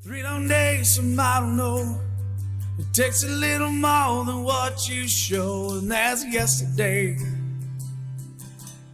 3 long days, some I don't know. It takes a little more than what you show, and that's yesterday.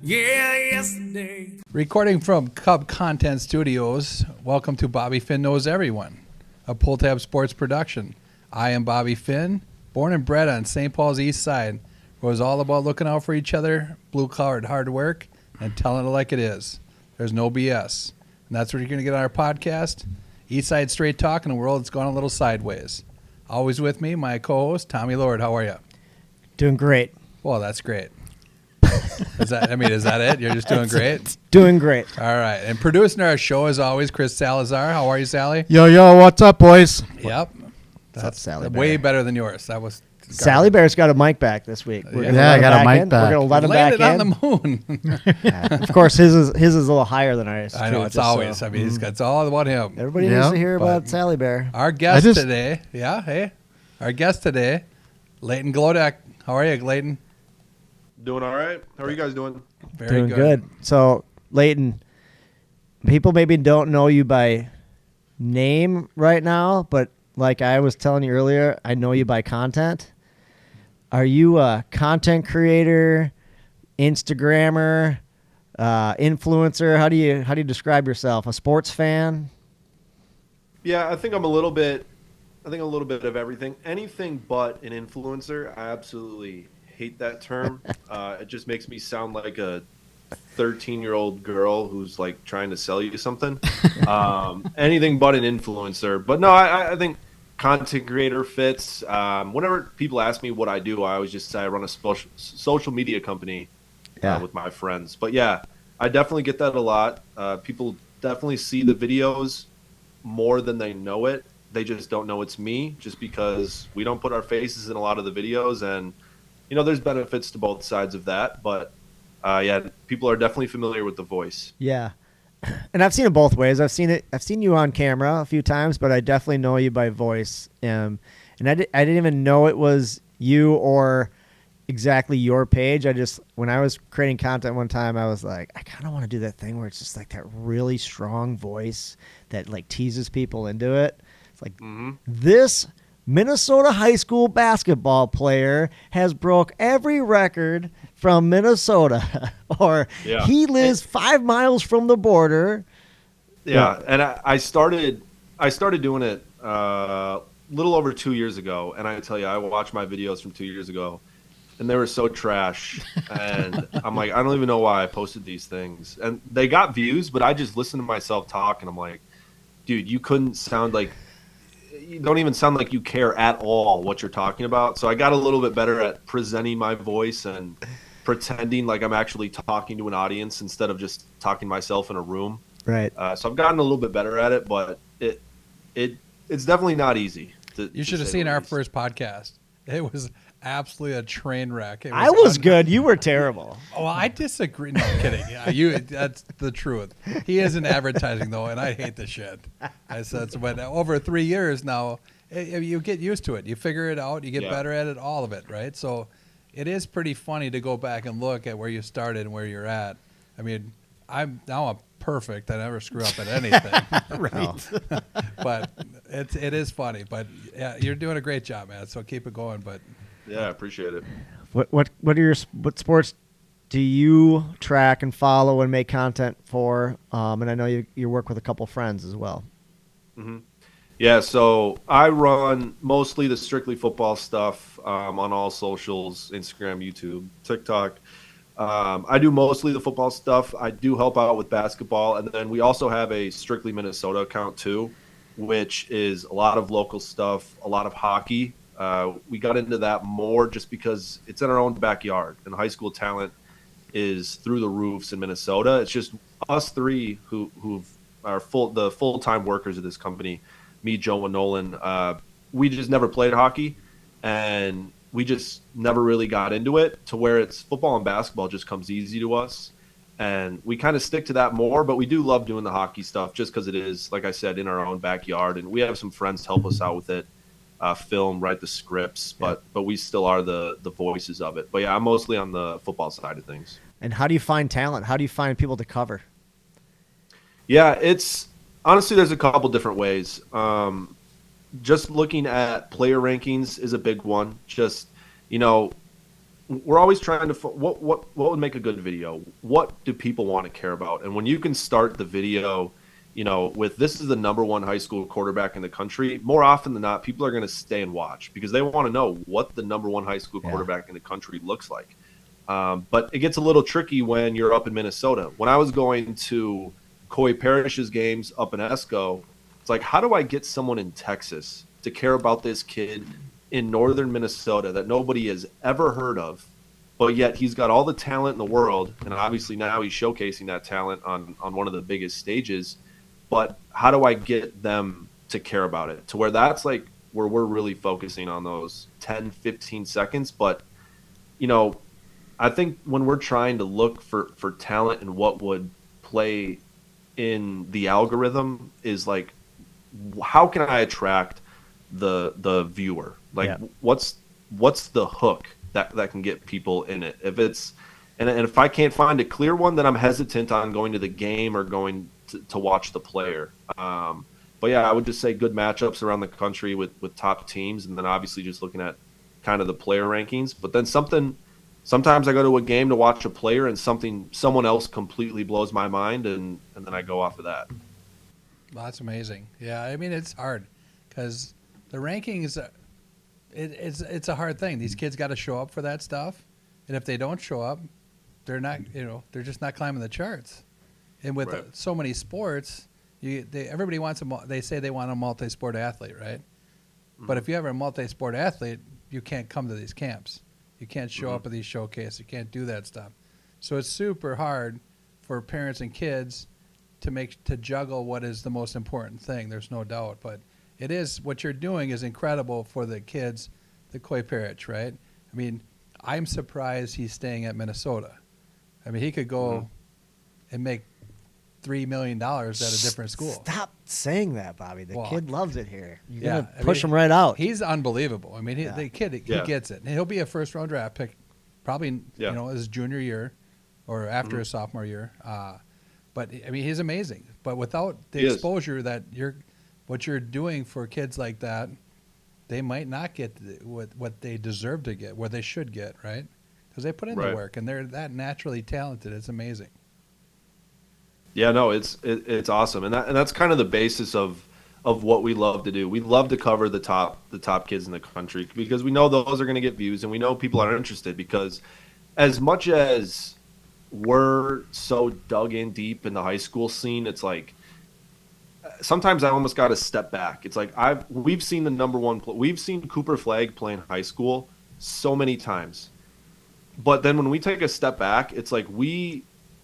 Yeah, yesterday. Recording from Cub Content Studios, welcome to Bobby Finn Knows Everyone, a Pull Tab Sports production. I am Bobby Finn, born and bred on St. Paul's East Side, where it's all about looking out for each other, blue-collar hard work, and telling it like it is. There's no BS. And that's what you're going to get on our podcast, East Side Straight Talk in a world that's gone a little sideways. Always with me, my co-host, Tommy Lord. How are you? Doing great. Well, that's great. Is that it? You're just doing great? Doing great. All right. And producing our show, as always, Chris Salazar. How are you, Sally? Yo, what's up, boys? Yep. That's Sally way better than yours. That was Sally Bear's got a mic back this week. I got a mic back. We're going to let him back in. on the moon. Yeah. Of course, his is a little higher than ours. I know, it's always. So. I mean, it's all about him. Everybody needs to hear about Sally Bear. Our guest today, our guest today, Leighton Glodek. How are you, Leighton? Doing all right. How are you guys doing? Very Doing good. So, Leighton, people maybe don't know you by name right now, but like I was telling you earlier, I know you by content. Are you a content creator, Instagrammer, influencer? How do you describe yourself? A sports fan? Yeah, I think I'm a little bit of everything. Anything but an influencer. I absolutely hate that term. It just makes me sound like a 13-year-old girl who's like trying to sell you something. Anything but an influencer. But no, I think content creator fits. Whenever people ask me what I do, I always just say I run a social media company with my friends. But yeah, I definitely get that a lot. People definitely see the videos more than they know it. They just don't know it's me, just because we don't put our faces in a lot of the videos. And you know, there's benefits to both sides of that. But people are definitely familiar with the voice. Yeah. And I've seen it both ways. I've seen you on camera a few times, but I definitely know you by voice. And I didn't even know it was you or exactly your page. When I was creating content one time, I was like, I kind of want to do that thing where it's just like that really strong voice that like teases people into it. It's like This Minnesota high school basketball player has broke every record from Minnesota, or he lives 5 miles from the border. Yeah, and I started doing it a little over 2 years ago, and I tell you, I watched my videos from 2 years ago, and they were so trash, and I'm like, I don't even know why I posted these things, and they got views, but I just listened to myself talk, and I'm like, dude, you don't even sound like you care at all what you're talking about. So I got a little bit better at presenting my voice and pretending like I'm actually talking to an audience instead of just talking to myself in a room. Right. So I've gotten a little bit better at it, but it's definitely not easy. You should have seen our first podcast. It was absolutely a train wreck. I was good. You were terrible. Oh, I disagree. No, I'm kidding. Yeah, that's the truth. He is in advertising, though, and I hate the shit. I said, but over 3 years now, you get used to it. You figure it out. You get better at it, all of it, right? So it is pretty funny to go back and look at where you started and where you're at. I mean, I'm perfect. I never screw up at anything. Right. But it is funny. But yeah, you're doing a great job, man. So keep it going. But yeah, I appreciate it. What sports do you track and follow and make content for? And I know you work with a couple friends as well. Mm-hmm. Yeah, so I run mostly the strictly football stuff on all socials, Instagram, YouTube, TikTok. I do mostly the football stuff. I do help out with basketball, and then we also have a strictly Minnesota account too, which is a lot of local stuff, a lot of hockey. We got into that more just because it's in our own backyard, and high school talent is through the roofs in Minnesota. It's just us three who are the full-time workers of this company, me, Joe, and Nolan. We just never played hockey, and we just never really got into it to where it's football and basketball just comes easy to us. And we kind of stick to that more, but we do love doing the hockey stuff just because it is, like I said, in our own backyard. And we have some friends help us out with it, film, write the scripts, but we still are the voices of it. But yeah, I'm mostly on the football side of things. And how do you find talent? How do you find people to cover? Yeah, it's Honestly, there's a couple different ways. Just looking at player rankings is a big one. Just, you know, we're always trying to what would make a good video. What do people want to care about? And when you can start the video, you know, with this is the number one high school quarterback in the country, more often than not, people are going to stay and watch because they want to know what the number one high school quarterback in the country looks like. But it gets a little tricky when you're up in Minnesota. When I was going to Coy Parish's games up in Esco, it's like, how do I get someone in Texas to care about this kid in northern Minnesota that nobody has ever heard of, but yet he's got all the talent in the world, and obviously now he's showcasing that talent on one of the biggest stages. But how do I get them to care about it to where that's like where we're really focusing on those 10, 15 seconds. But, you know, I think when we're trying to look for talent and what would play in the algorithm is like, how can I attract the viewer? Like, what's the hook that can get people in it? If it's and if I can't find a clear one, then I'm hesitant on going to the game or going to watch the player. But yeah, I would just say good matchups around the country with top teams, and then obviously just looking at kind of the player rankings. But then sometimes I go to a game to watch a player and someone else completely blows my mind, and then I go off of that. Well, that's amazing. Yeah, I mean, it's hard because the rankings, it's a hard thing. These kids got to show up for that stuff, and if they don't show up, they're not, they're just not climbing the charts. And with so many sports, everybody wants they say they want a multi-sport athlete, right? Mm-hmm. But if you have a multi-sport athlete, you can't come to these camps. You can't show up at these showcases. You can't do that stuff. So it's super hard for parents and kids to juggle what is the most important thing. There's no doubt, but it is what you're doing is incredible for the kids, the Coy Parich, right? I mean, I'm surprised he's staying at Minnesota. I mean, he could go and make $3 million at a different school. Stop saying that, Bobby. The kid loves it here. You're gonna push him him right out. He's unbelievable. I mean, the kid, he gets it. And he'll be a first-round draft pick, probably his junior year or after his sophomore year. But I mean, he's amazing. But without the exposure that what you're doing for kids like that, they might not get what they deserve to get, what they should get, right? Because they put in the work and they're that naturally talented. It's amazing. Yeah, no, it's awesome, and that's kind of the basis of what we love to do. We love to cover the top kids in the country because we know those are going to get views, and we know people are interested. Because as much as we're so dug in deep in the high school scene, it's like sometimes I almost got to step back. It's like we've seen the number one, we've seen Cooper Flagg play in high school so many times, but then when we take a step back, it's like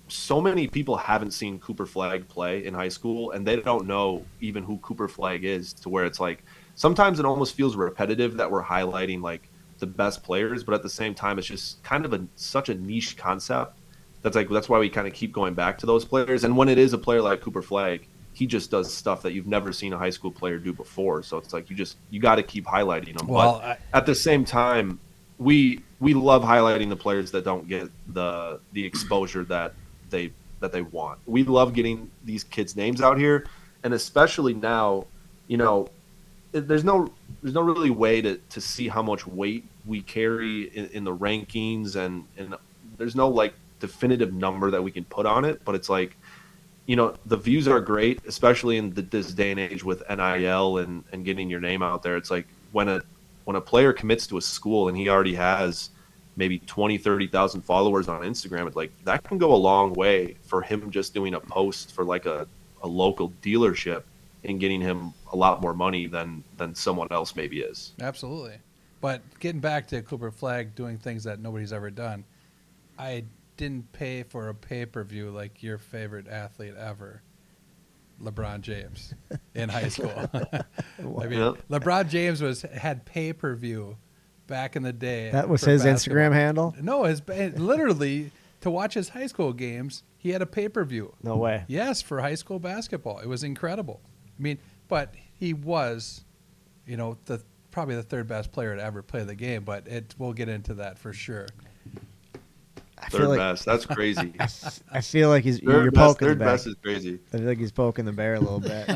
so many people haven't seen Cooper Flagg play in high school, and they don't know even who Cooper Flagg is, to where it's like sometimes it almost feels repetitive that we're highlighting like the best players, but at the same time it's just kind of such a niche concept that's why we kind of keep going back to those players. And when it is a player like Cooper Flagg, he just does stuff that you've never seen a high school player do before. So it's like you got to keep highlighting them. Well, but at the same time, we love highlighting the players that don't get the exposure that they want. We love getting these kids' names out here, and especially now, there's no really way to see how much weight we carry in the rankings, and there's no like definitive number that we can put on it. But it's like, the views are great, especially in this day and age with NIL and getting your name out there. It's like when a player commits to a school and he already has maybe 20, 30,000 followers on Instagram, it's like that can go a long way for him just doing a post for like a local dealership and getting him a lot more money than someone else maybe is. Absolutely. But getting back to Cooper Flagg doing things that nobody's ever done, I didn't pay for a pay-per-view like your favorite athlete ever, LeBron James, in high school. I mean, LeBron James had pay-per-view back in the day. That was his basketball. Instagram handle? No, literally to watch his high school games, he had a pay-per-view. No way. Yes, for high school basketball. It was incredible. I mean, but he was, probably the third best player to ever play the game, but we'll get into that for sure. Third best. That's crazy. I feel like you're poking the bear. Third best is crazy. I feel like he's poking the bear a little bit.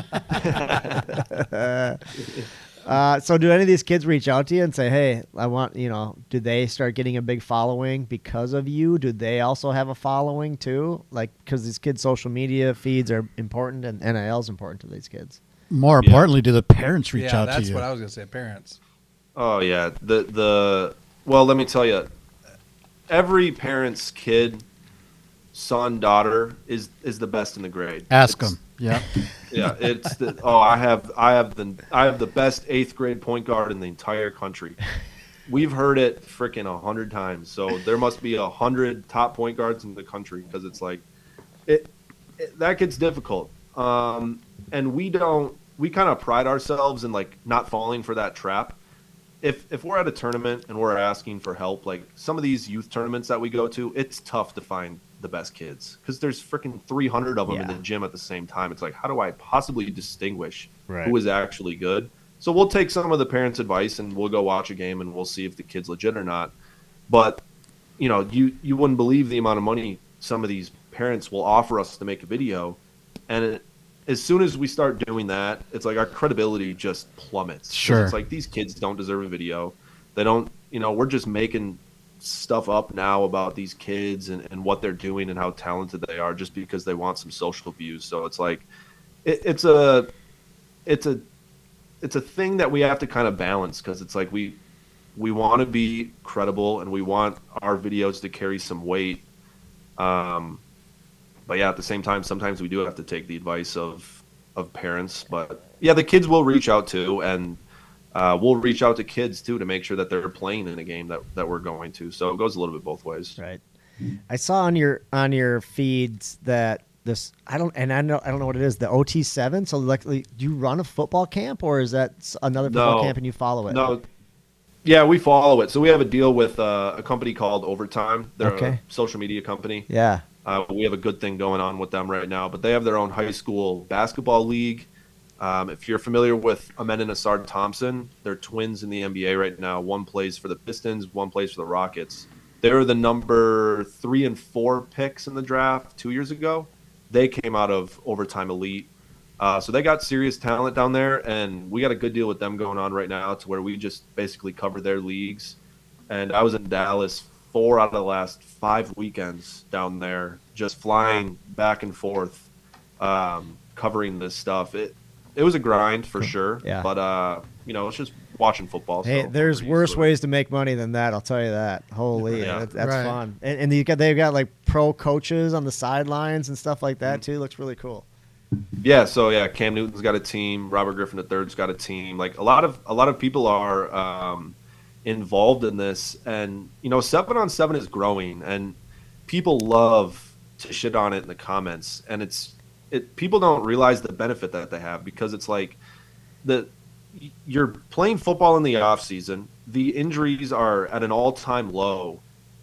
So do any of these kids reach out to you and say, hey, I want, do they start getting a big following because of you? Do they also have a following too? Like, because these kids' social media feeds are important and NIL is important to these kids. More importantly, do the parents reach out to you? That's what I was going to say, parents. Oh, yeah. Well, let me tell you, every parent's kid, son, daughter is the best in the grade. Ask them. Yeah. Yeah, I have the best 8th grade point guard in the entire country. We've heard it freaking 100 times. So there must be 100 top point guards in the country, because it's like that gets difficult. And we kind of pride ourselves in like not falling for that trap. If we're at a tournament and we're asking for help, like some of these youth tournaments that we go to, it's tough to find the best kids because there's freaking 300 of them in the gym at the same time. It's like, how do I possibly distinguish who is actually good? So we'll take some of the parents' advice and we'll go watch a game and we'll see if the kid's legit or not. But, you wouldn't believe the amount of money some of these parents will offer us to make a video. And as soon as we start doing that, it's like our credibility just plummets. Sure. It's like these kids don't deserve a video. They don't, we're just making stuff up now about these kids and what they're doing and how talented they are just because they want some social views. So it's like, it's a thing that we have to kind of balance, because it's like we want to be credible and we want our videos to carry some weight. But yeah, at the same time, sometimes we do have to take the advice of parents. But yeah, the kids will reach out too, and we'll reach out to kids too to make sure that they're playing in a game that we're going to. So it goes a little bit both ways. Right. I saw on your feeds that this I don't know what it is, the OT7. So like, do you run a football camp, or is that another football camp and you follow it? No. Yeah, we follow it. So we have a deal with a company called Overtime. They're a social media company. Yeah. We have a good thing going on with them right now, but they have their own high school basketball league. If you're familiar with Amen and Asard Thompson, they're twins in the NBA right now. One plays for the Pistons, one plays for the Rockets. They were the number 3 and 4 picks in the draft 2 years ago. They came out of Overtime Elite. So they got serious talent down there, and we got a good deal with them going on right now to where we just basically cover their leagues. And I was in Dallas 4 out of the last 5 weekends down there, just flying back and forth, covering this stuff. It was a grind for sure, but it's just watching football. Hey, so there's worse ways to make money than that. I'll tell you that. Holy, that's fun. And they've got like pro coaches on the sidelines and stuff like that too. Looks really cool. Yeah, so Cam Newton's got a team. Robert Griffin III's got a team. Like a lot of people are involved in this, and 7-on-7 is growing, and people love to shit on it in the comments, and people don't realize the benefit that they have, because it's like you're playing football in the off season, the injuries are at an all-time low,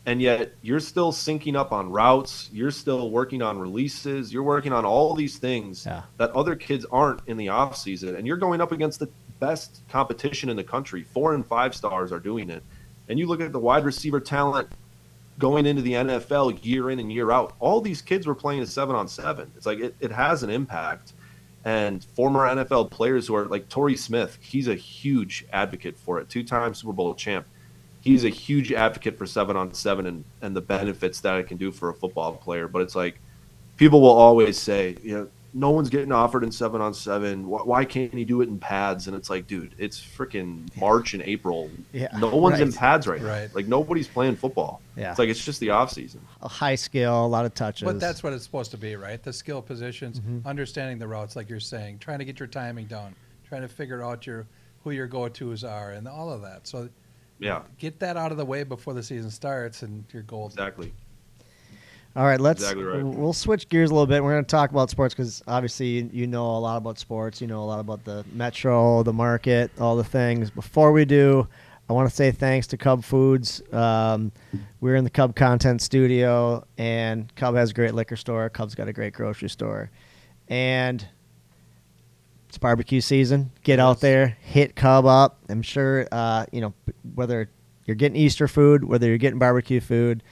and yet you're still syncing up on routes, you're still working on releases, you're working on all these things that other kids aren't in the off season, and you're going up against the best competition in the country. 4 and 5 stars are doing it, and you look at the wide receiver talent going into the NFL year in and year out. All these kids were playing a 7-on-7. It's like it has an impact. And former NFL players who are like Torrey Smith, he's a huge advocate for it. 2-time Super Bowl champ. He's a huge advocate for 7-on-7 and the benefits that it can do for a football player. But it's like people will always say, no one's getting offered in 7-on-7. Why can't he do it in pads? And it's like, dude, it's freaking March and April. Yeah, no one's in pads right now. Like, nobody's playing football. Yeah. It's like, it's just the off season. A high skill, a lot of touches. But that's what it's supposed to be, right? The skill positions, understanding the routes, like you're saying, trying to get your timing down, trying to figure out who your go-tos are, and all of that. So get that out of the way before the season starts, and you're golden. Exactly. All right, we'll switch gears a little bit. We're going to talk about sports because obviously you know a lot about sports. You know a lot about the Metro, the market, all the things. Before we do, I want to say thanks to Cub Foods. We're in the Cub Content Studio, and Cub has a great liquor store. Cub's got a great grocery store. And it's barbecue season. Get out there, hit Cub up. I'm sure, whether you're getting Easter food, whether you're getting barbecue food,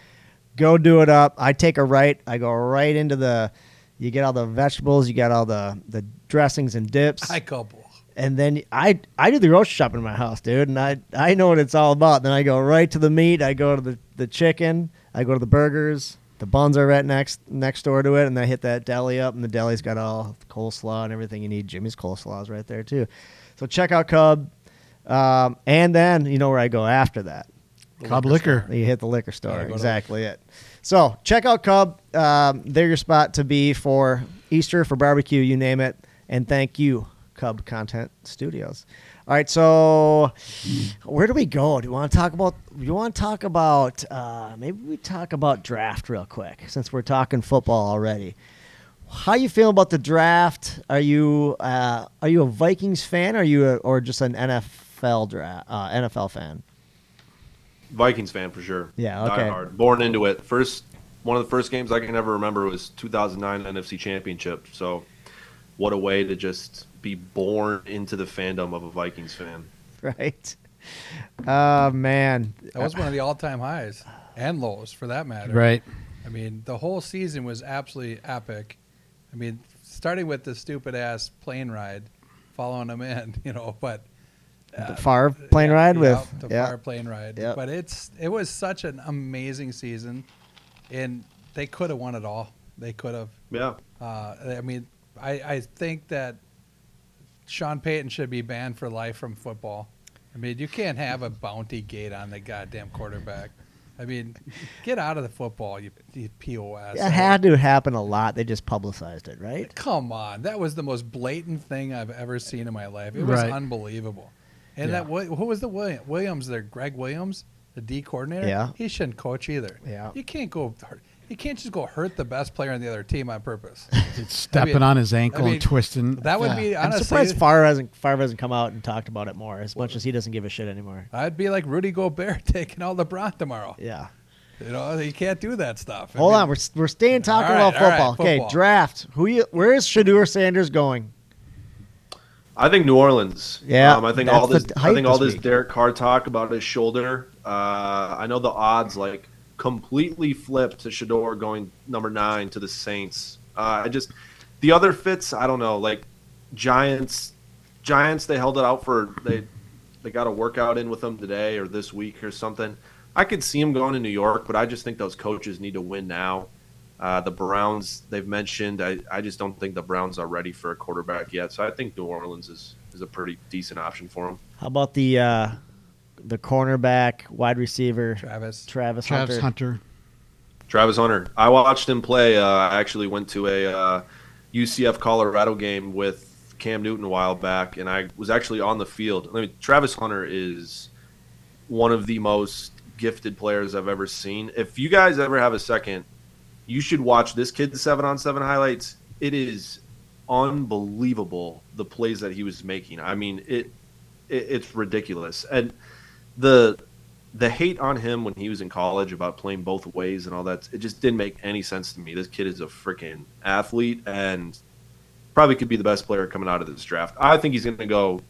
Go do it up. I take a right. I go right into the. You get all the vegetables. You got all the dressings and dips. I couple. And then I do the grocery shopping in my house, dude, and I know what it's all about. Then I go right to the meat. I go to the chicken. I go to the burgers. The buns are right next door to it, and I hit that deli up, and the deli's got all the coleslaw and everything you need. Jimmy's coleslaw is right there too. So check out Cub, and then you know where I go after that. Cub Liquor. You hit the liquor store. Exactly it. So check out Cub. They're your spot to be for Easter, for barbecue, you name it. And thank you, Cub Content Studios. All right, so where do we go? Do you want to talk about? Maybe we talk about draft real quick since we're talking football already. How you feeling about the draft? Are you a Vikings fan? Or just an NFL fan? Vikings fan for sure. Yeah, okay. Die hard. Born into it. One of the first games I can ever remember was 2009 NFC Championship. So, what a way to just be born into the fandom of a Vikings fan. Right. Oh, man. That was one of the all-time highs and lows, for that matter. Right. I mean, the whole season was absolutely epic. I mean, starting with the stupid-ass plane ride, following them in, but... The Favre plane ride with the Favre plane ride. Yep. But it was such an amazing season, and they could have won it all. They could have. Yeah. I mean, I think that Sean Payton should be banned for life from football. I mean, you can't have a bounty gate on the goddamn quarterback. I mean, get out of the football, you POS. It had to happen a lot. They just publicized it, right? Come on. That was the most blatant thing I've ever seen in my life. It was unbelievable. And who was the Williams there? Greg Williams, the D coordinator? Yeah. He shouldn't coach either. Yeah. You can't just go hurt the best player on the other team on purpose. It's stepping on his ankle and twisting. That would be, I'm honestly. surprised Favre hasn't come out and talked about it more, as much as he doesn't give a shit anymore. I'd be like Rudy Gobert taking all LeBron tomorrow. Yeah. You can't do that stuff. Hold on, we're staying talking about football. Okay, draft. Where is Shedeur Sanders going? I think New Orleans. Yeah, I think all this Derek Carr talk about his shoulder. I know the odds completely flipped to Shedeur going number 9 to the Saints. The other fits, I don't know. Like Giants, they held it out for they got a workout in with them today or this week or something. I could see him going to New York, but I just think those coaches need to win now. The Browns, they've mentioned. I just don't think the Browns are ready for a quarterback yet. So I think New Orleans is a pretty decent option for them. How about the cornerback, wide receiver, Travis Hunter? Travis Hunter. I watched him play. I actually went to a UCF Colorado game with Cam Newton a while back, and I was actually on the field. Travis Hunter is one of the most gifted players I've ever seen. If you guys ever have a second, you should watch this kid's 7-on-7 highlights. It is unbelievable, the plays that he was making. I mean, it's ridiculous. And the hate on him when he was in college about playing both ways and all that, it just didn't make any sense to me. This kid is a freaking athlete and probably could be the best player coming out of this draft. I think he's going to go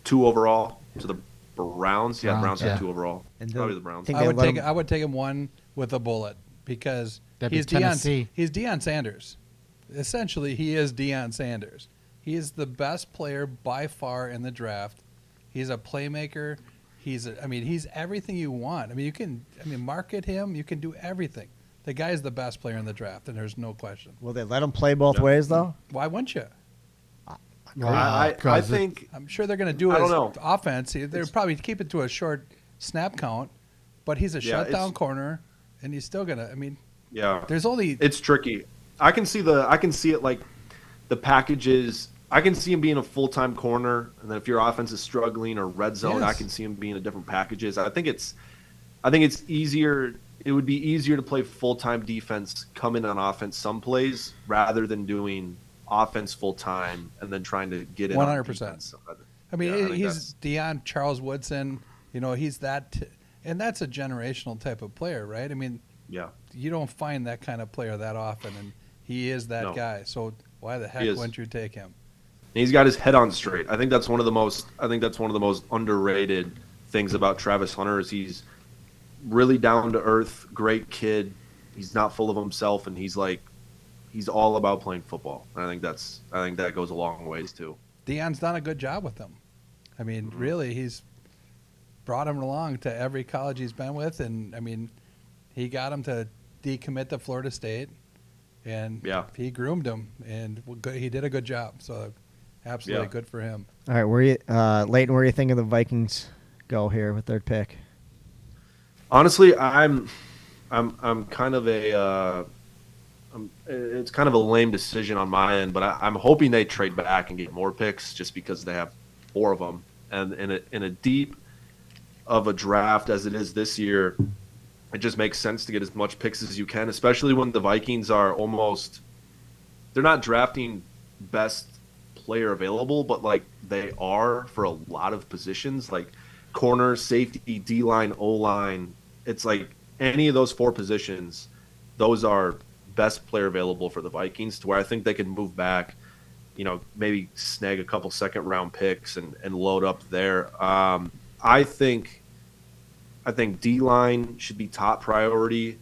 2 overall to the Browns. Yeah, Browns have 2 overall. And probably the Browns. I would take him 1 with a bullet because he's Deion Sanders. Essentially, he is Deion Sanders. He is the best player by far in the draft. He's a playmaker. He's everything you want. You can market him. You can do everything. The guy is the best player in the draft, and there's no question. Will they let him play both ways though? Why wouldn't you? I think I'm sure they're going to do his offense. They'll probably keep it to a short snap count, but he's a shutdown corner, and he's still going to. It's tricky. I can see it like the packages. I can see him being a full-time corner, and then if your offense is struggling or red zone, I can see him being in different packages. I think it's easier. It would be easier to play full-time defense, come in on offense some plays rather than doing offense full-time and then trying to get in 100%. He's Deion, Charles Woodson. He's that, and that's a generational type of player, right? You don't find that kind of player that often, and he is that guy. So why the heck wouldn't you take him? And he's got his head on straight. I think that's one of the most underrated things about Travis Hunter is really down to earth, great kid. He's not full of himself, and he's all about playing football. And I think that goes a long ways too. Deion's done a good job with him. I mean, really, he's brought him along to every college he's been with, and I mean, he got him to decommit to Florida State, and he groomed him, and he did a good job. So, absolutely good for him. All right, Leighton, where are you thinking the Vikings go here with their pick? Honestly, I'm kind of it's kind of a lame decision on my end, but I'm hoping they trade back and get more picks just because they have 4 of them, and in a deep of a draft as it is this year, it just makes sense to get as much picks as you can, especially when the Vikings are they're not drafting best player available, but like they are for a lot of positions, like corner, safety, D-line, O-line. It's like any of those 4 positions, those are best player available for the Vikings, to where I think they can move back, maybe snag a couple second-round picks and load up there. I think D-line should be top priority.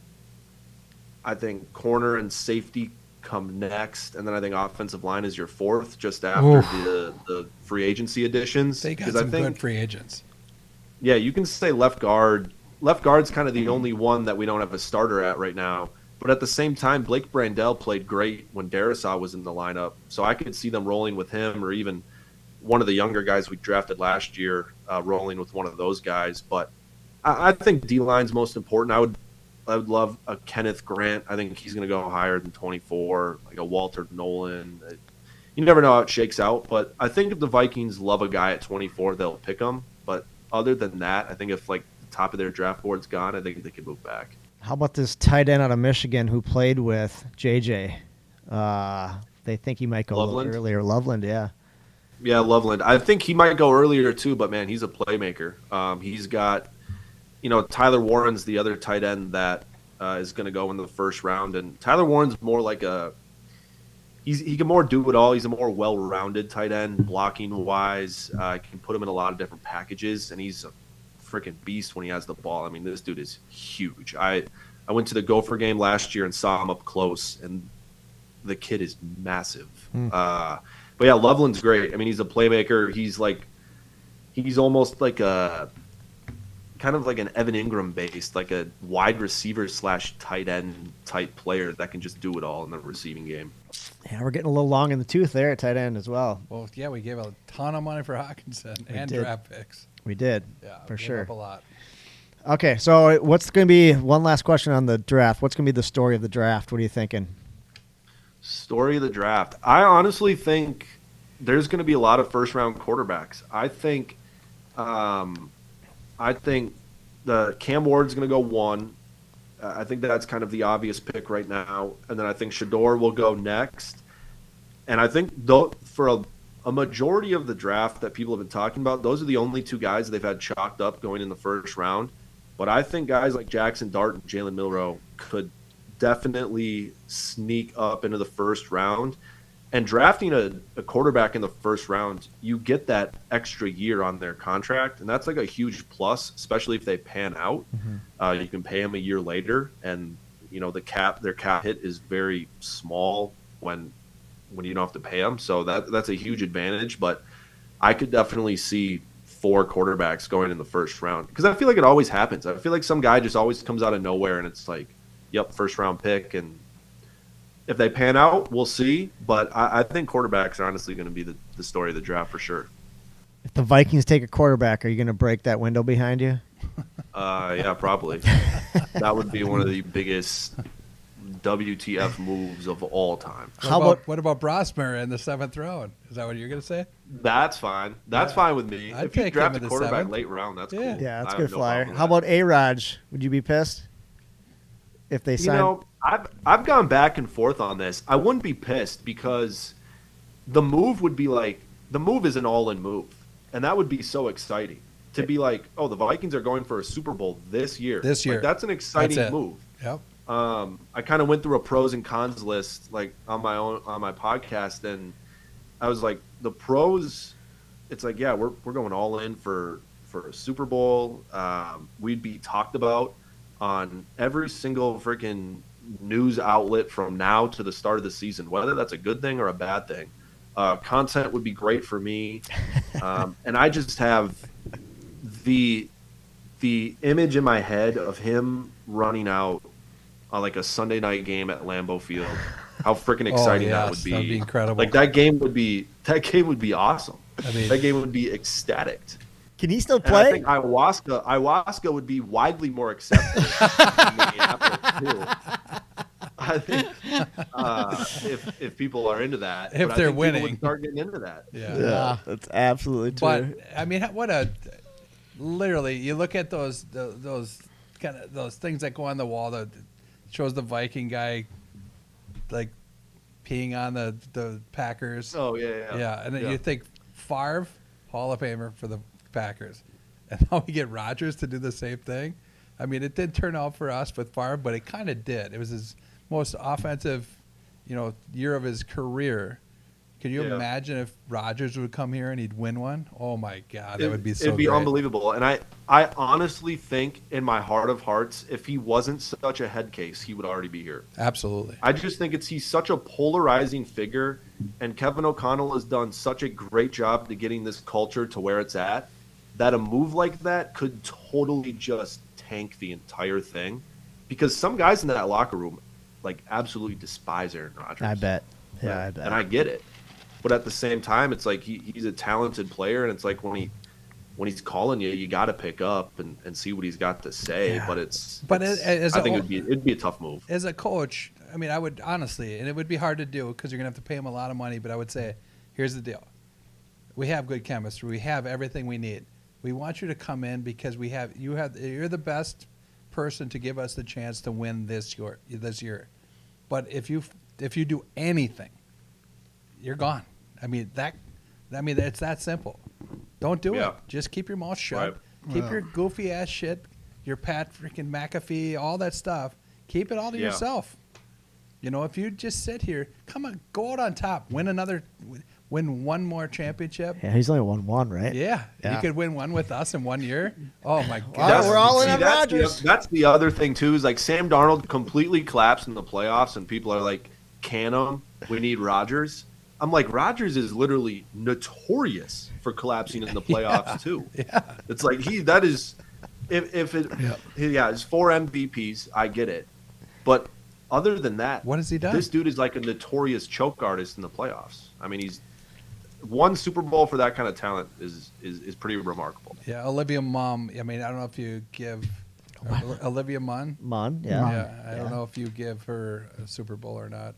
I think corner and safety come next, and then I think offensive line is your 4th, just after the free agency additions. They got some good free agents. Yeah, you can say left guard. Left guard's kind of the only one that we don't have a starter at right now. But at the same time, Blake Brandel played great when Darisaw was in the lineup, so I could see them rolling with him, or even one of the younger guys we drafted last year rolling with one of those guys. But I think D-line's most important. I would love a Kenneth Grant. I think he's going to go higher than 24, like a Walter Nolan. You never know how it shakes out, but I think if the Vikings love a guy at 24, they'll pick him. But other than that, I think if like the top of their draft board's gone, I think they could move back. How about this tight end out of Michigan who played with JJ? They think he might go Loveland? a little earlier. Loveland, yeah. Yeah, Loveland. I think he might go earlier too, but man, he's a playmaker. He's got, Tyler Warren's the other tight end that is going to go in the first round, and Tyler Warren's more like he can more do it all. He's a more well-rounded tight end, blocking wise. Can put him in a lot of different packages, and he's a freaking beast when he has the ball. I mean, this dude is huge. I went to the Gopher game last year and saw him up close, and the kid is massive. But yeah, Loveland's great. I mean, he's a playmaker. He's almost like kind of like an Evan Ingram based, like a wide receiver / tight end type player that can just do it all in the receiving game. Yeah, we're getting a little long in the tooth there at tight end as well. Well, yeah, we gave a ton of money for Hawkinson and draft picks. We did, Yeah, for sure. Up a lot. Okay, so what's going to be one last question on the draft? What's going to be the story of the draft? What are you thinking? Story of the draft. I honestly think there's going to be a lot of first-round quarterbacks. I think the Cam Ward's going to go 1. I think that's kind of the obvious pick right now. And then I think Shador will go next. And I think for a majority of the draft that people have been talking about, those are the only 2 guys they've had chalked up going in the first round. But I think guys like Jackson Dart and Jalen Milroe could definitely sneak up into the first round. And drafting a quarterback in the first round, you get that extra year on their contract, and that's like a huge plus, especially if they pan out. Mm-hmm. You can pay them a year later, and their cap hit is very small when you don't have to pay them. So that's a huge advantage. But I could definitely see 4 quarterbacks going in the first round, because I feel like it always happens. I feel like some guy just always comes out of nowhere, and it's like, yep, first round pick. And if they pan out, we'll see. But I think quarterbacks are honestly going to be the story of the draft for sure. If the Vikings take a quarterback, are you going to break that window behind you? Yeah, probably. That would be one of the biggest WTF moves of all time. What about Brosmer in the 7th round? Is that what you're going to say? That's fine. That's fine with me. I'd if you take draft him a in the quarterback 7th. late round, that's cool. Yeah, that's I a good have no flyer. problem with How that. about A-Raj? Would you be pissed if they sign? I've gone back and forth on this. I wouldn't be pissed, because the move would be like, the move is an all-in move, and that would be so exciting to be like, oh, the Vikings are going for a Super Bowl this year. Like, that's an exciting move. Yep. I kind of went through a pros and cons list like on my podcast, and I was like, the pros, it's like, yeah, we're going all in for a Super Bowl. We'd be talked about. on every single freaking news outlet from now to the start of the season, whether that's a good thing or a bad thing. Content would be great for me. And I just have the image in my head of him running out on like a Sunday night game at Lambeau Field. How freaking exciting that would be. That'd be incredible. Like that game would be awesome. I mean, that game would be ecstatic. Can he still And play? I think ayahuasca would be widely more accepted in Minneapolis too. I think if people are into that, If but I they're think winning. people would start getting into that. Yeah, that's absolutely true. But I mean, literally, you look at those kind of those things that go on the wall that shows the Viking guy like peeing on the Packers. Oh yeah. And then you think Favre, Hall of Famer for the Packers, and now we get Rodgers to do the same thing. I mean, it did turn out for us with Favre, but it kind of did. It was his most offensive, year of his career. Can you imagine if Rodgers would come here and he'd win one? Oh my God, that would be so. It'd be great. unbelievable. And I honestly think, in my heart of hearts, if he wasn't such a head case, he would already be here. Absolutely. I just think he's such a polarizing figure, and Kevin O'Connell has done such a great job to getting this culture to where it's at, that a move like that could totally just tank the entire thing, because some guys in that locker room like absolutely despise Aaron Rodgers. I bet. Yeah, I bet. And I get it. But at the same time, it's like he's a talented player, and it's like when he's calling you got to pick up and see what he's got to say. Yeah. But as I think it'd be a tough move. As a coach, I mean, I would honestly, and it would be hard to do because you're gonna have to pay him a lot of money. But I would say, here's the deal: we have good chemistry. We have everything we need. We want you to come in because you're the best person to give us the chance to win this year. But if you do anything, you're gone. I mean it's that simple. Don't do it. Just keep your mouth shut. Right. Keep your goofy ass shit, your Pat freaking McAfee, all that stuff. Keep it all to yourself. If you just sit here, come on, go out on top, win one more championship. Yeah, he's only won one, right? Yeah. Yeah. You could win one with us in 1 year. Oh my God. We're all in on Rodgers. That's the other thing too. Is like Sam Darnold completely collapsed in the playoffs, and people are like, "Can him? We need Rodgers." I'm like, Rodgers is literally notorious for collapsing in the playoffs too. Yeah. It's like his 4 MVPs, I get it, but other than that, What has he done? This dude is like a notorious choke artist in the playoffs. I mean, he's won Super Bowl for that kind of talent is pretty remarkable. Yeah, Olivia Munn. I mean, I don't know if you give Olivia Munn. Munn, yeah. Yeah, I don't know if you give her a Super Bowl or not.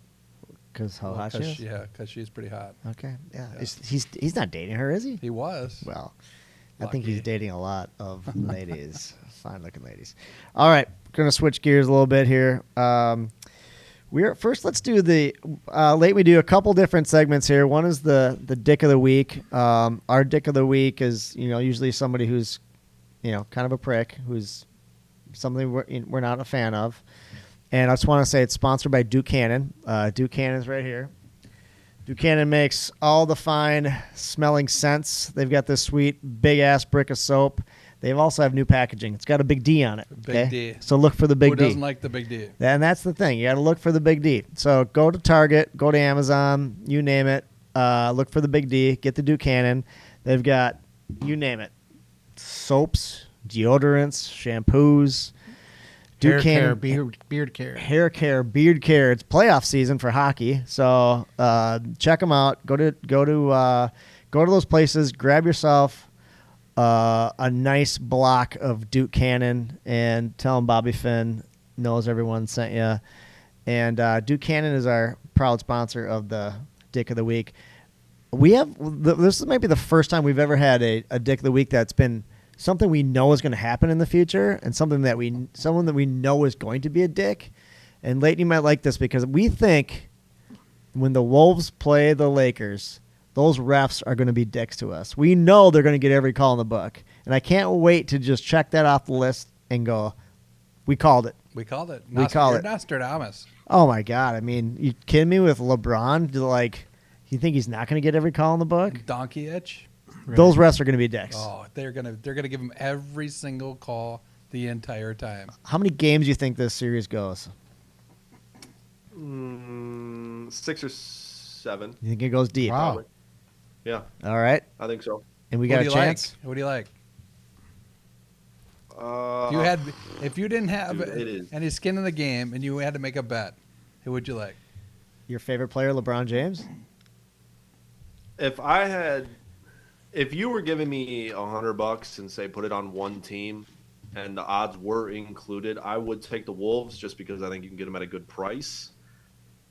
Because how hot she is? Yeah, because she's pretty hot. Okay, yeah. He's not dating her, is he? He was. Well, I think Lucky. he's dating a lot of ladies, fine-looking ladies. All right, going to switch gears a little bit here. Let's do the we do a couple different segments here. One is the dick of the week. Our dick of the week is usually somebody who's kind of a prick, who's something we're not a fan of. And I just want to say it's sponsored by Duke Cannon. Duke Cannon's right here. Duke Cannon makes all the fine smelling scents. They've got this sweet big ass brick of soap. They also have new packaging. It's got a big D on it. Big D. So look for the big Who D. doesn't like the big D? And that's the thing. You got to look for the big D. So go to Target, go to Amazon, you name it. Look for the big D. Get the Duke Cannon. They've got, you name it, soaps, deodorants, shampoos. Hair care, beard care. Hair care, beard care. It's playoff season for hockey, so check them out. Go to those places. Grab yourself a nice block of Duke Cannon and tell them Bobby Finn knows everyone sent you. And Duke Cannon is our proud sponsor of the Dick of the Week. This might be the first time we've ever had a Dick of the Week that's been something we know is going to happen in the future, and someone that we know is going to be a dick. And Leighton, you might like this because we think when the Wolves play the Lakers, those refs are going to be dicks to us. We know they're going to get every call in the book, and I can't wait to just check that off the list and go, we called it. We called it. You're Nostradamus. Oh my God! I mean, you kidding me with LeBron? You think he's not going to get every call in the book? Donkey itch. Those refs are going to be dicks. Oh, they're gonna give him every single call the entire time. How many games do you think this series goes? 6 or 7. You think it goes deep? Wow. Probably. Yeah, All right. I think so. And we Who got do a you chance. like? Who do you like? Uh, If you didn't have Dude, it is. any skin in the game and you had to make a bet, who would you like? Your favorite player, LeBron James? if you were giving me $100 and say put it on one team, and the odds were included, I would take the Wolves just because I think you can get them at a good price.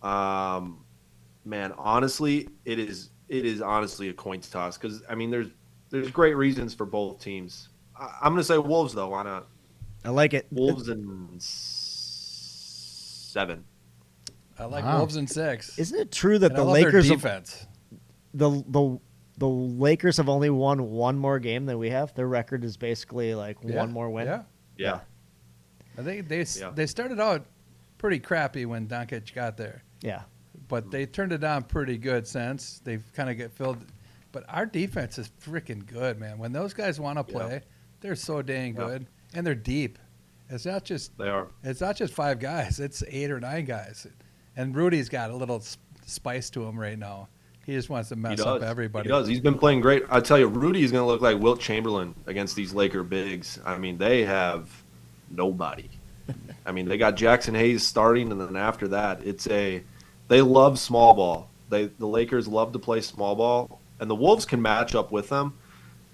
Man, honestly, it is honestly a coin toss because I mean there's great reasons for both teams. I'm going to say Wolves though. Why not? I like it. Wolves in 7. I like Wow. Wolves in 6. Isn't it true that And I the love their Lakers have, defense. the Lakers have only won one more game than we have? Their record is basically like one more win. Yeah. Yeah. I think they Yeah. started out pretty crappy when Doncic got there, Yeah. but they turned it on pretty good since. They've kind of get filled. But our defense is freaking good, man. When those guys want to play, they're so dang good, and they're deep. It's not just They are. It's not just 5 guys. It's 8 or 9 guys. And Rudy's got a little spice to him right now. He just wants to mess up everybody. He does. He's been playing great. I tell you, Rudy is going to look like Wilt Chamberlain against these Laker bigs. I mean, they have nobody. I mean, they got Jackson Hayes starting, and then after that, they love small ball. The Lakers love to play small ball, and the Wolves can match up with them.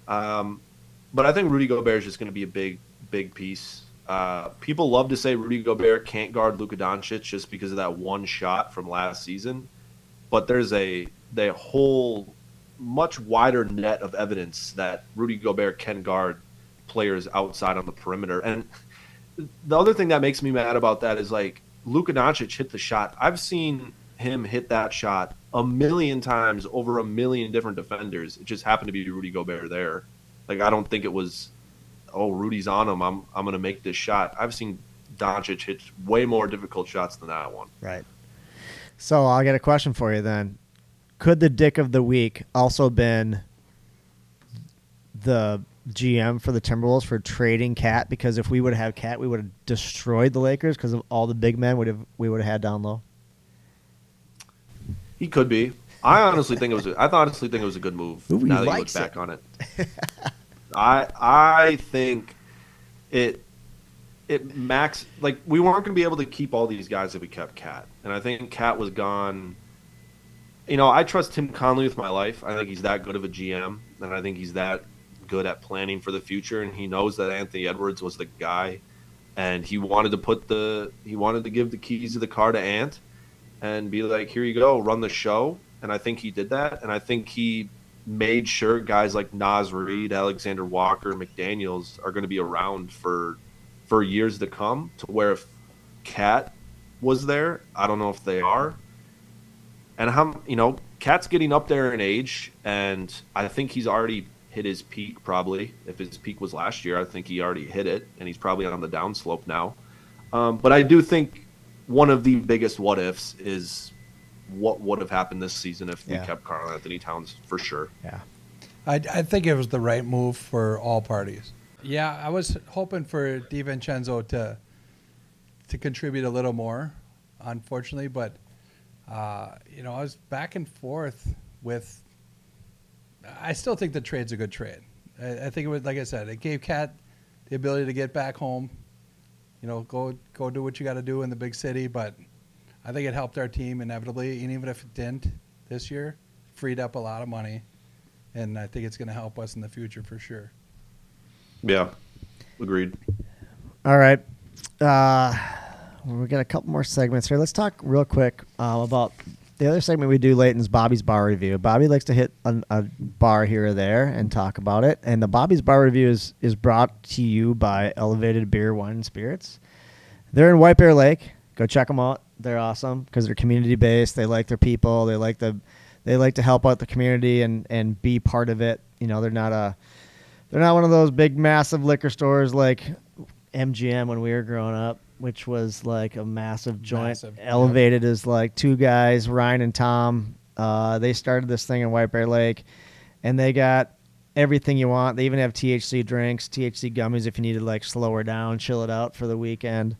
But I think Rudy Gobert is just going to be a big piece. People love to say Rudy Gobert can't guard Luka Doncic just because of that one shot from last season. But there's a whole much wider net of evidence that Rudy Gobert can guard players outside on the perimeter. And the other thing that makes me mad about that is like Luka Doncic hit the shot. I've seen him hit that shot a million times over a million different defenders. It just happened to be Rudy Gobert there. Like I don't think it was, oh, Rudy's on him. I'm going to make this shot. I've seen Doncic hit way more difficult shots than that one. Right. So I'll get a question for you then. Could the dick of the week also been the GM for the Timberwolves for trading Cat? Because if we would have had Cat, we would have destroyed the Lakers because of all the big men we would have had down low. He could be. I honestly think it was a good move. Ooh, he now that you likes look it. back on it, I think it max like we weren't going to be able to keep all these guys if we kept Cat, and I think Cat was gone. You know, I trust Tim Conley with my life. I think he's that good of a GM, and I think he's that good at planning for the future. And he knows that Anthony Edwards was the guy, and he wanted to give the keys of the car to Ant, and be like, "Here you go, run the show." And I think he did that, and I think he made sure guys like Naz Reid, Alexander Walker, McDaniels are going to be around for years to come. To where if Cat was there, I don't know if they are. And Cat's getting up there in age, and I think he's already hit his peak. Probably, if his peak was last year, I think he already hit it, and he's probably on the downslope now. But I do think one of the biggest what ifs is what would have happened this season if we kept Karl Anthony Towns, for sure. Yeah. I think it was the right move for all parties. Yeah, I was hoping for DiVincenzo to contribute a little more, unfortunately, but I was back and forth with. I still think the trade's a good trade. I think it was, like I said, it gave Cat the ability to get back home. Go do what you got to do in the big city, but I think it helped our team inevitably, and even if it didn't this year, freed up a lot of money, and I think it's going to help us in the future for sure. Yeah, agreed. All right. We got a couple more segments here. Let's talk real quick about the other segment we do, Leighton's Bobby's Bar Review. Bobby likes to hit a bar here or there and talk about it. And the Bobby's Bar Review is brought to you by Elevated Beer, Wine, and Spirits. They're in White Bear Lake. Go check them out. They're awesome because they're community-based. They like their people. They like to help out the community and be part of it. They're not one of those big, massive liquor stores like MGM when we were growing up, which was like a massive joint. Elevated is like two guys, Ryan and Tom. They started this thing in White Bear Lake, and they got everything you want. They even have THC drinks, THC gummies if you need to like slow her down, chill it out for the weekend.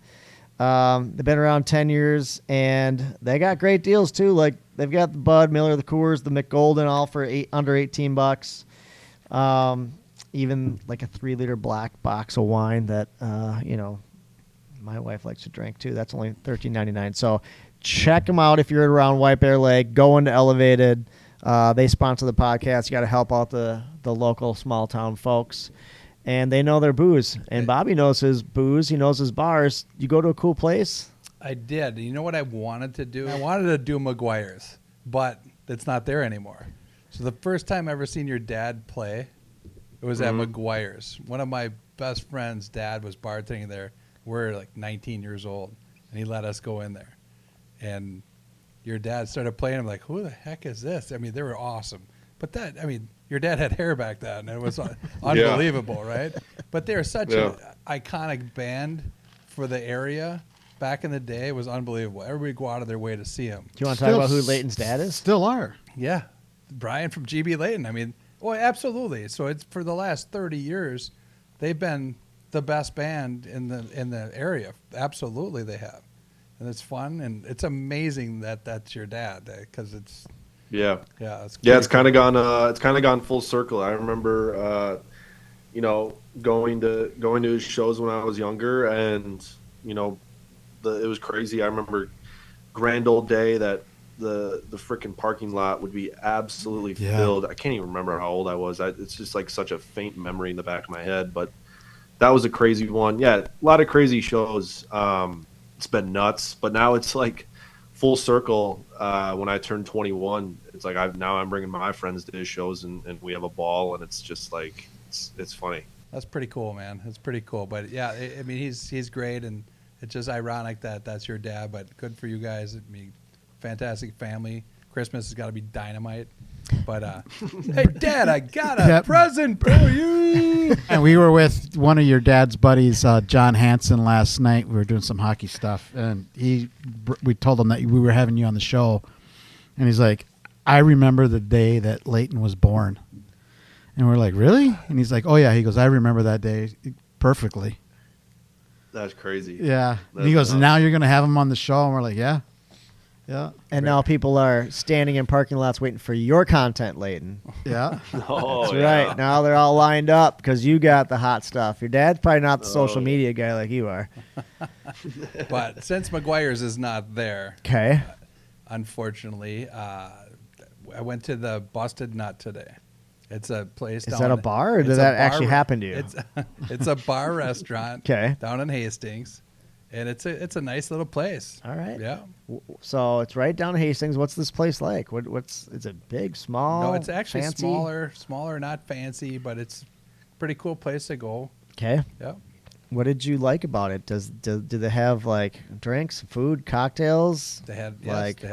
They've been around 10 years, and they got great deals too. Like they've got the Bud, Miller, the Coors, the McGolden, all for under $18. Even like a 3-liter black box of wine that my wife likes to drink too. That's only $13.99. So check them out if you're around White Bear Lake. Go into Elevated. They sponsor the podcast. You got to help out the local small town folks. And they know their booze. And Bobby knows his booze. He knows his bars. You go to a cool place? I did. You know what I wanted to do? I wanted to do McGuire's, but it's not there anymore. So the first time I ever seen your dad play, it was at McGuire's. One of my best friends' dad was bartending there. We're like 19 years old, and he let us go in there. And your dad started playing. I'm like, who the heck is this? I mean, they were awesome. But your dad had hair back then. And it was unbelievable, right? But they're such an iconic band for the area. Back in the day, it was unbelievable. Everybody would go out of their way to see him. Do you want to talk about who Leighton's dad is? Still are. Yeah. Brian from GB Leighton. I mean, well, absolutely. So it's for the last 30 years, they've been the best band in the area. Absolutely, they have. And it's fun, and it's amazing that that's your dad, because it's it's kind of gone full circle. I remember going to his shows when I was younger, and it was crazy. I remember Grand Old Day that the freaking parking lot would be absolutely filled. I can't even remember how old I was. It's just like such a faint memory in the back of my head, but that was a crazy one. Yeah, a lot of crazy shows. It's been nuts, but now it's like full circle. When I turned 21, it's like I'm bringing my friends to his shows, and we have a ball, and it's just like it's funny. That's pretty cool, man. It's pretty cool. But yeah, I mean, he's great, and it's just ironic that that's your dad. But good for you guys. I mean, fantastic family. Christmas has got to be dynamite. But hey, Dad, I got a present for you. And we were with one of your dad's buddies, John Hansen, last night. We were doing some hockey stuff, and we told him that we were having you on the show, and he's like, "I remember the day that Leighton was born," and we're like, "Really?" And he's like, "Oh yeah." He goes, "I remember that day perfectly." That's crazy. Yeah. And he goes, "Now you're going to have him on the show," and we're like, "Yeah." Yeah. And now people are standing in parking lots waiting for your content, Leighton. Yeah. That's right. Now they're all lined up because you got the hot stuff. Your dad's probably not the social media guy like you are. But since McGuire's is not there, unfortunately, I went to the Busted Nut today. It's a place. Is that a bar, or did that actually happen to you? It's a bar restaurant down in Hastings. And it's a nice little place. All right. Yeah. So it's right down Hastings. What's this place like? What's is it big, small? No, it's actually fancy? smaller, not fancy, but it's a pretty cool place to go. Okay. Yep. What did you like about it? Do they have like drinks, food, cocktails? They had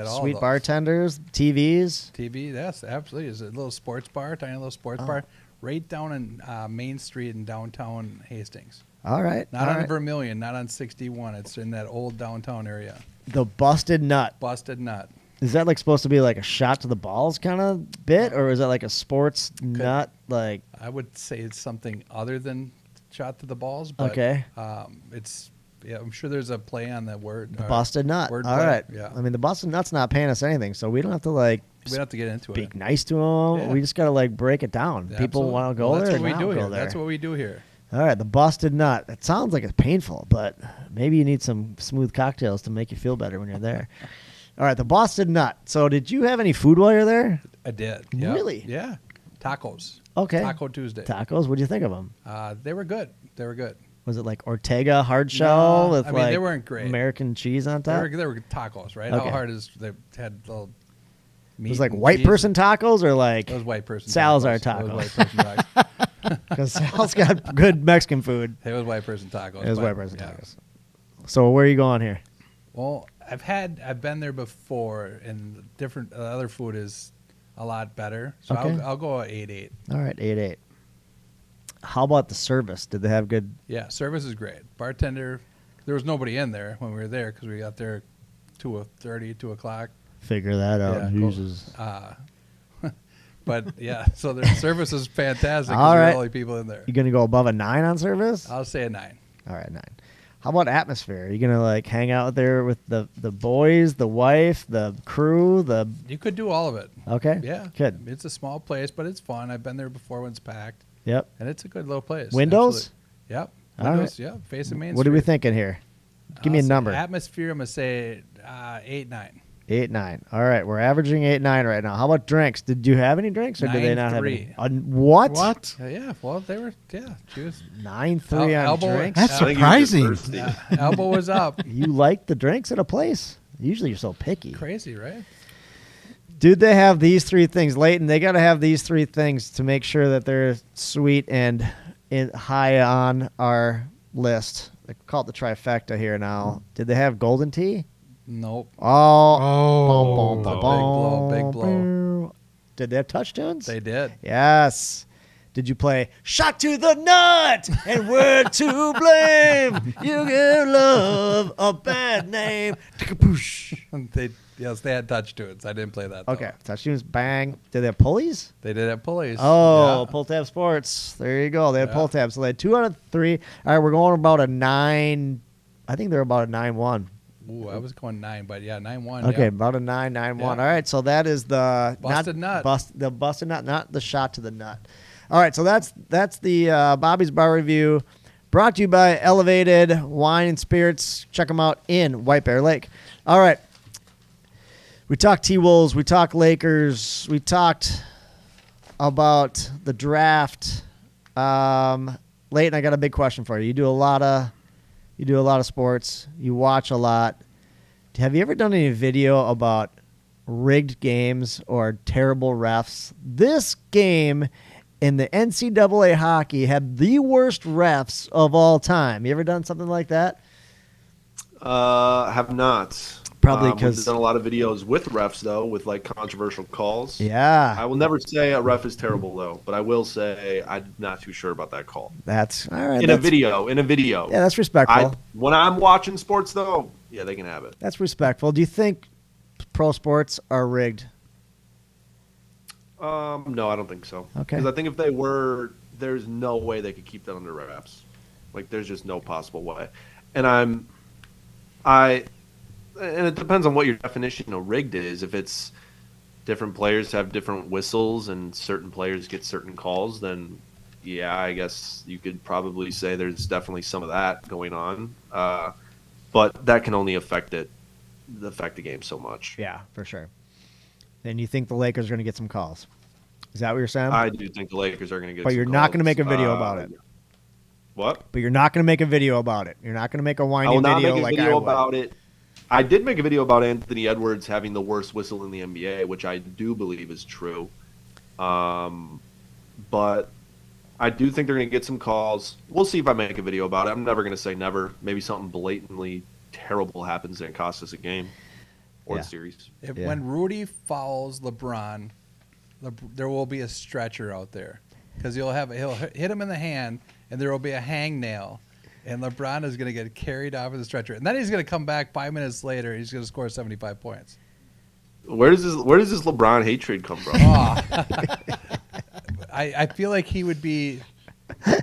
all sweet bartenders, TVs. TV, yes, absolutely. It's a little sports bar, tiny little sports bar, right down in Main Street in downtown Hastings. All right. Not on Vermilion, not on 61. It's in that old downtown area. The Busted Nut. Busted Nut. Is that like supposed to be like a shot to the balls kind of bit, or is that like a sports nut? Like I would say it's something other than shot to the balls. But, it's I'm sure there's a play on that word. The Busted Nut. All right. Yeah. I mean, the Busted Nut's not paying us anything, so we don't have to we don't have to get into it. Be nice to them. Yeah. We just got to break it down. Yeah, people want to go there. That's what we do here. That's what we do here. All right, the Busted Nut. It sounds like it's painful, but maybe you need some smooth cocktails to make you feel better when you're there. All right, the Busted Nut. So did you have any food while you're there? I did. Yep. Really? Yeah. Tacos. Okay. Taco Tuesday. Tacos. What do you think of them? They were good. They were good. Was it like Ortega hard shell with they weren't great. American cheese on top? They were tacos, right? Okay. How hard is they had little meat? It was like white person tacos or like it was white person Salazar tacos. tacos. It was white person tacos. Because Sal's got good Mexican food. It was white person tacos. It was white person tacos. So where are you going here? Well, I've been there before, and different other food is a lot better. So I'll go 8-8. All right, 8-8. How about the service? Did they have good? Yeah, service is great. Bartender, there was nobody in there when we were there because we got there 2:30, 2 o'clock. Figure that out. Yeah, Jesus. But yeah, so their service is fantastic. All 'cause we're right. the only people in there. You gonna go above a 9 on service? I'll say a 9. All right, 9. How about atmosphere? Are you gonna like hang out there with the boys, the wife, the crew, the? You could do all of it. Okay. Yeah, Good. It's a small place, but it's fun. I've been there before when it's packed, Yep. and it's a good little place. Windows? Absolutely. Yep. All right. Windows. Yep. Facing Main What Street. are we thinking here? Give me a I'll say number. Atmosphere. I'm gonna say 8, 9. 8, 9. All right, we're averaging 8, 9 right now. How about drinks? Did you have any drinks, or did they not 9-3. have any? What? What? Yeah. Well, they were. Yeah. She was. 9-3 on Elbow- drinks. That's I think he was surprising. just thirsty. Elbow was up. You like the drinks at a place? Usually you're so picky. Crazy, right? Dude, they have these 3 things. Leighton, they got to have these 3 things to make sure that they're sweet and high on our list. They call it the trifecta here now. Did they have golden tea? Nope. Oh. Oh. Big blow. Did they have touch tunes? They did. Yes. Did you play Shot to the Nut and We're to Blame? You give love a bad name. Yes, they had touch tunes. I didn't play that. Though. Okay, touch tunes, bang. Did they have pulleys? They did have pulleys. Oh, Yeah. pull tab sports. There you go. They had Yeah. pull tabs. So they had 2 out of 3. All right, we're going about a 9. I think they're about a 9-1. Ooh, I was going 9, but yeah, 9-1. Okay, Yeah. about a 9-9-1. Yeah. All right, so that is the Busted nut. The busted nut, not the shot to the nut. All right, so that's the Bobby's Bar Review, brought to you by Elevated Wine and Spirits. Check them out in White Bear Lake. All right, we talked T-Wolves, we talked Lakers, we talked about the draft. Leighton, I got a big question for you. You do a lot of sports. You watch a lot. Have you ever done any video about rigged games or terrible refs? This game in the NCAA hockey had the worst refs of all time. You ever done something like that? Have not. Probably We've 'cause- done a lot of videos with refs though, with like controversial calls. Yeah. I will never say a ref is terrible though, but I will say I'm not too sure about that call. That's all right. In a video. Yeah, that's respectful. When I'm watching sports though, yeah, they can have it. That's respectful. Do you think pro sports are rigged? No, I don't think so. Okay. Because I think if they were, there's no way they could keep that under wraps. Like, there's just no possible way. And and it depends on what your definition of rigged is. If it's different players have different whistles and certain players get certain calls, then yeah, I guess you could probably say there's definitely some of that going on. But that can only affect the game so much. Yeah, for sure. And you think the Lakers are going to get some calls? Is that what you're saying? I do think the Lakers are going to get. But some you're not calls. going to make a video about it. What? But you're not going to make a video about it. You're not going to make a I whiny will not video make a like video I would. about it. I did make a video about Anthony Edwards having the worst whistle in the NBA, which I do believe is true. But I do think they're going to get some calls. We'll see if I make a video about it. I'm never going to say never. Maybe something blatantly terrible happens and it costs us a game or Yeah. the series. Yeah. When Rudy fouls LeBron, there will be a stretcher out there because he'll hit him in the hand, and there will be a hangnail, and LeBron is going to get carried off of the stretcher, and then he's going to come back 5 minutes later. He's going to score 75 points. Where does this LeBron hatred come from? Oh. I feel like he would be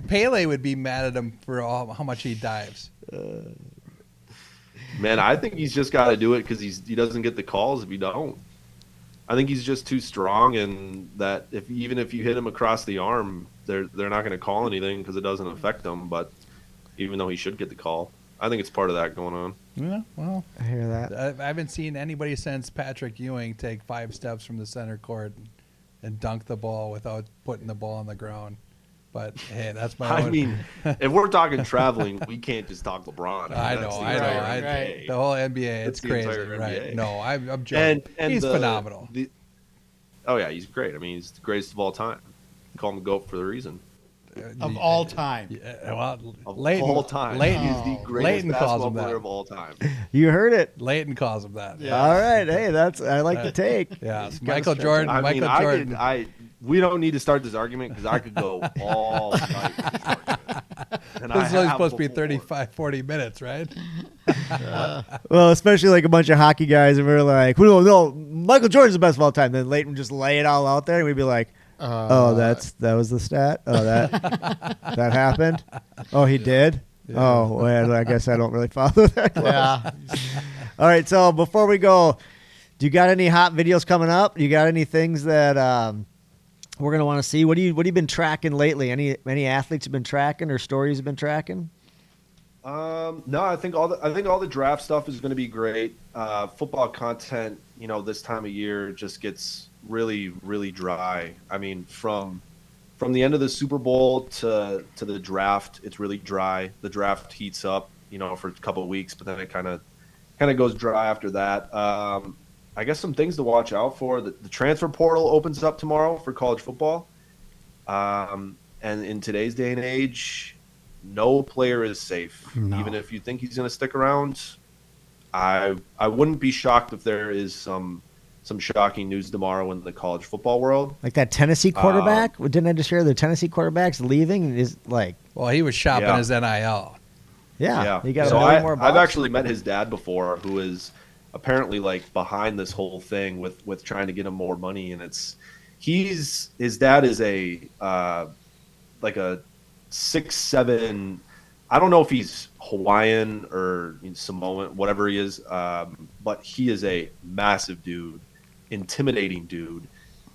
Pele would be mad at him for how much he dives. Man, I think he's just got to do it because he doesn't get the calls if you don't. I think he's just too strong, and that even if you hit him across the arm, they're not going to call anything because it doesn't affect him. But even though he should get the call, I think it's part of that going on. Yeah, well, I hear that. I haven't seen anybody since Patrick Ewing take 5 steps from the center court and dunk the ball without putting the ball on the ground. But hey, that's my I own. mean, if we're talking traveling, we can't just talk LeBron. I mean, know, that's the I know. entire I, NBA. the whole NBA, That's it's the crazy, entire right? NBA. No, I'm joking. And He's phenomenal. Oh yeah, he's great. I mean, he's the greatest of all time. Call him the GOAT for the reason. Of all time. Yeah, well, Of Leighton, all time, Leighton, he is the greatest Leighton calls basketball him that. player of all time. You heard it. Leighton calls him that. Yeah. All right. Hey, I like the take. Yeah, He's Michael gotta Jordan. I mean, Michael Jordan. we don't need to start this argument because I could go all night with this argument. And This is only have supposed to be before. 35, 40 minutes, right? Well, especially like a bunch of hockey guys, and we're like, well, no, Michael Jordan's the best of all time. Then Leighton would just lay it all out there, and we'd be like, oh, that was the stat. Oh, that happened. Oh, he did. Yeah. Oh, well, I guess I don't really follow that. Close. Yeah. All right, so before we go, do you got any hot videos coming up? Do you got any things that we're gonna want to see? What have you been tracking lately? Any athletes you've been tracking or stories you've been tracking? No, I think all the draft stuff is going to be great. Football content, this time of year just gets really, really dry. I mean, from the end of the Super Bowl to the draft, it's really dry. The draft heats up, for a couple of weeks, but then it kind of goes dry after that. I guess some things to watch out for. The transfer portal opens up tomorrow for college football. And in today's day and age, no player is safe. No. Even if you think he's going to stick around, I wouldn't be shocked if there is some shocking news tomorrow in the college football world. Like that Tennessee quarterback? Didn't I just hear the Tennessee quarterback's leaving? Is like, Well, he was shopping Yeah. his NIL. yeah, he got So $1 million more bucks. I've actually met his dad before, who is apparently like behind this whole thing with trying to get him more money, and his dad is a like a 6'7". I don't know if he's Hawaiian or Samoan, whatever he is, but he is a massive dude, intimidating dude,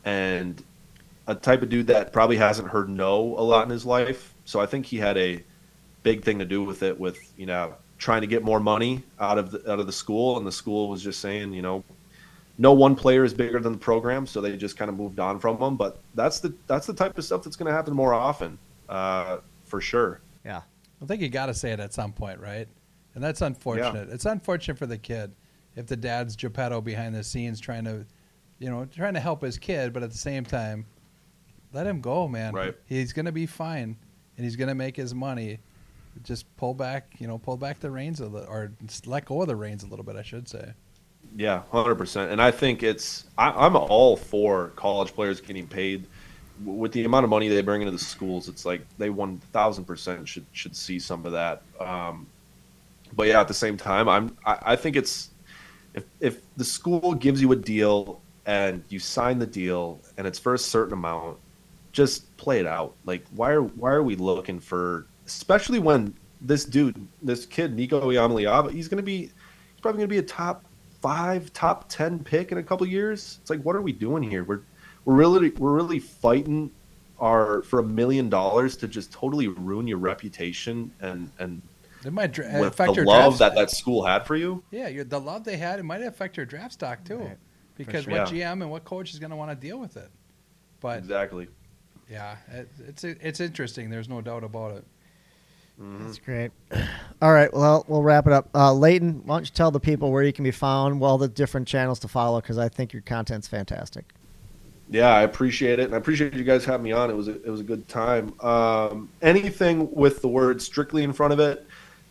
and a type of dude that probably hasn't heard no a lot in his life. So I think he had a big thing to do with it, with trying to get more money out of the school, and the school was just saying, no one player is bigger than the program, so they just kind of moved on from him. But that's the type of stuff that's going to happen more often, for sure. Yeah. I think you got to say it at some point, right? And that's unfortunate. Yeah. It's unfortunate for the kid if the dad's Geppetto behind the scenes trying to help his kid, but at the same time, let him go, man. Right. He's going to be fine, and he's going to make his money. Just pull back the reins a little, or let go of the reins a little bit, I should say. Yeah, 100%. And I think I'm all for college players getting paid. With the amount of money they bring into the schools, it's like they 1,000% should see some of that. But yeah, at the same time, I think it's if the school gives you a deal and you sign the deal and it's for a certain amount, just play it out. Like why are we looking for, especially when this kid Nico Iamaleava, he's probably gonna be a top 5, top 10 pick in a couple years. It's like, what are we doing here? We're really fighting for $1 million to just totally ruin your reputation and It might with affect the your love draft that school had for you. Yeah, the love they had, it might affect your draft stock too, Right. because sure. what Yeah. GM and what coach is going to want to deal with it. But Exactly. yeah, it's interesting. There's no doubt about it. That's great. All right, well, we'll wrap it up. Leighton, why don't you tell the people where you can be found, well, the different channels to follow, because I think your content's fantastic. Yeah, I appreciate it, and I appreciate you guys having me on. It was a good time. Anything with the word "strictly" in front of it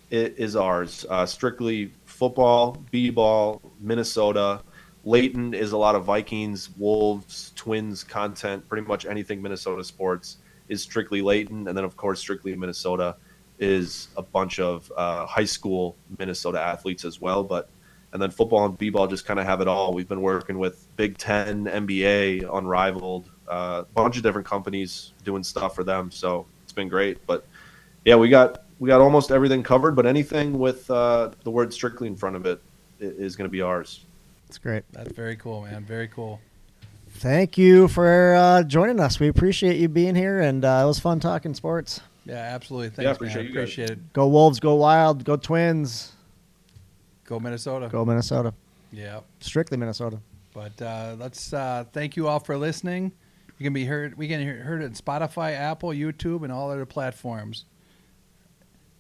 is ours. Strictly football, b-ball, Minnesota. Leighton is a lot of Vikings, Wolves, Twins content. Pretty much anything Minnesota sports is strictly Leighton, and then of course strictly Minnesota is a bunch of high school Minnesota athletes as well. And then football and b-ball just kind of have it all. We've been working with Big Ten, NBA, Unrivaled, a bunch of different companies doing stuff for them. So it's been great. But yeah, we got almost everything covered. But anything with the word "strictly" in front of it is going to be ours. That's great. That's very cool, man. Very cool. Thank you for joining us. We appreciate you being here, and it was fun talking sports. Yeah, absolutely. Thanks, Yeah, appreciate man. you guys. Appreciate it. Go Wolves, go Wild, go Twins, Go Minnesota. go Minnesota. Yeah. Strictly Minnesota. But let's thank you all for listening. You can be heard. We can heard at Spotify, Apple, YouTube, and all other platforms.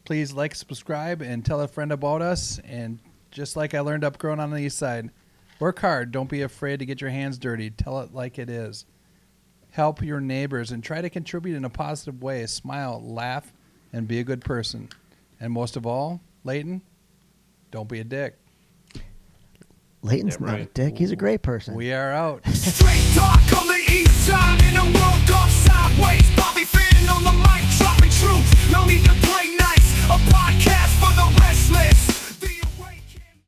Please like, subscribe, and tell a friend about us. And just like I learned up growing on the east side, work hard. Don't be afraid to get your hands dirty. Tell it like it is. Help your neighbors and try to contribute in a positive way. Smile, laugh, and be a good person. And most of all, Leighton, don't be a dick. Leighton's Yeah, not a right. dick. He's a great person. We are out. Straight talk coming